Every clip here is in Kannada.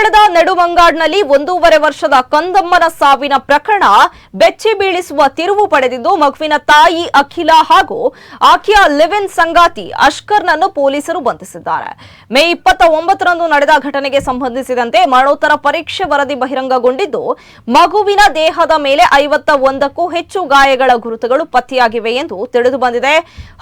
ಕೊಪ್ಪಳದ ನೆಡುವಂಗಾಡ್ನಲ್ಲಿ 1.5 ವರ್ಷದ ಕಂದಮ್ಮನ ಸಾವಿನ ಪ್ರಕರಣ ಬೆಚ್ಚಿ ಬೀಳಿಸುವ ತಿರುವು ಪಡೆದಿದ್ದು ಮಗುವಿನ ತಾಯಿ ಅಖಿಲ ಹಾಗೂ ಆಕೆಯ ಲಿವ್-ಇನ್ ಸಂಗಾತಿ ಅಷ್ಕರ್ನನ್ನು ಪೊಲೀಸರು ಬಂಧಿಸಿದ್ದಾರೆ. ಮೇ 29ರಂದು ನಡೆದ ಘಟನೆಗೆ ಸಂಬಂಧಿಸಿದಂತೆ ಮರಣೋತ್ತರ ಪರೀಕ್ಷೆ ವರದಿ ಬಹಿರಂಗಗೊಂಡಿದ್ದು ಮಗುವಿನ ದೇಹದ ಮೇಲೆ 51ಕ್ಕೂ ಹೆಚ್ಚು ಗಾಯಗಳ ಗುರುತುಗಳು ಪತ್ತೆಯಾಗಿವೆ ಎಂದು ತಿಳಿದುಬಂದಿದೆ.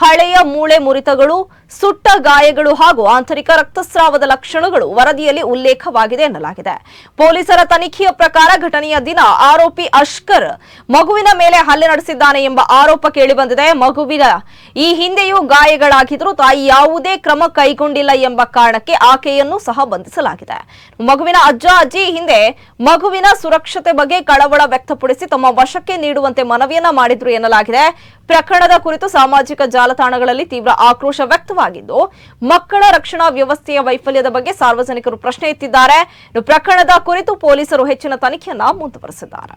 ಹಳೆಯ ಮೂಳೆ ಮುರಿತಗಳು, ಸುಟ್ಟ ಗಾಯಗಳು ಹಾಗೂ ಆಂತರಿಕ ರಕ್ತಸ್ರಾವದ ಲಕ್ಷಣಗಳು ವರದಿಯಲ್ಲಿ ಉಲ್ಲೇಖವಾಗಿದೆ ಎನ್ನಲಾಗಿದೆ. ಪೊಲೀಸರ ತನಿಖೆಯ ಪ್ರಕಾರ ಘಟನೆಯ ದಿನ ಆರೋಪಿ ಅಷ್ಕರ್ ಮಗುವಿನ ಮೇಲೆ ಹಲ್ಲೆ ನಡೆಸಿದ್ದಾನೆ ಎಂಬ ಆರೋಪ ಕೇಳಿಬಂದಿದೆ. ಮಗುವಿನ ಈ ಹಿಂದೆಯೂ ಗಾಯಗಳಾಗಿದ್ದರೂ ತಾಯಿ ಯಾವುದೇ ಕ್ರಮ ಕೈಗೊಂಡಿಲ್ಲ ಎಂಬ ಕಾರಣಕ್ಕೆ ಆಕೆಯನ್ನು ಸಹ ಬಂಧಿಸಲಾಗಿದೆ. ಮಗುವಿನ ಅಜ್ಜ ಅಜ್ಜಿ ಹಿಂದೆ ಮಗುವಿನ ಸುರಕ್ಷತೆ ಬಗ್ಗೆ ಕಳವಳ ವ್ಯಕ್ತಪಡಿಸಿ ತಮ್ಮ ವಶಕ್ಕೆ ನೀಡುವಂತೆ ಮನವಿಯನ್ನ ಮಾಡಿದ್ರು ಎನ್ನಲಾಗಿದೆ. ಪ್ರಕರಣದ ಕುರಿತು ಸಾಮಾಜಿಕ ಜಾಲತಾಣಗಳಲ್ಲಿ ತೀವ್ರ ಆಕ್ರೋಶ ವ್ಯಕ್ತವಾಗಿದ್ದು ಮಕ್ಕಳ ರಕ್ಷಣಾ ವ್ಯವಸ್ಥೆಯ ವೈಫಲ್ಯದ ಬಗ್ಗೆ ಸಾರ್ವಜನಿಕರು ಪ್ರಶ್ನೆ ಎತ್ತಿದ್ದಾರೆ. ಪ್ರಕರಣದ ಕುರಿತು ಪೊಲೀಸರು ಹೆಚ್ಚಿನ ತನಿಖೆಯನ್ನ ಮುಂದುವರೆಸಿದ್ದಾರೆ.